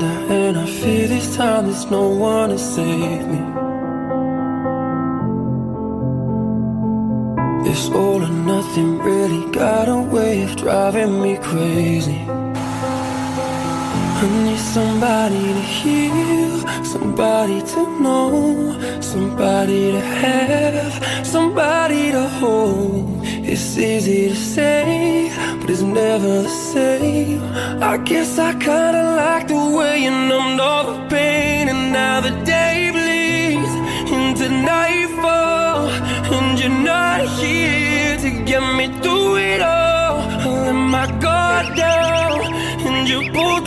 under, and I fear this time there's no one to save me. This all or nothing really got a way of driving me crazy. I need somebody to heal, somebody to know, somebody to have, somebody to hold. It's easy to say, but it's never the same. I guess I kinda like the way you numbed all the pain, and now the day bleeds into nightfall, and you're not here to get me through it all. I let my guard down, and you pulled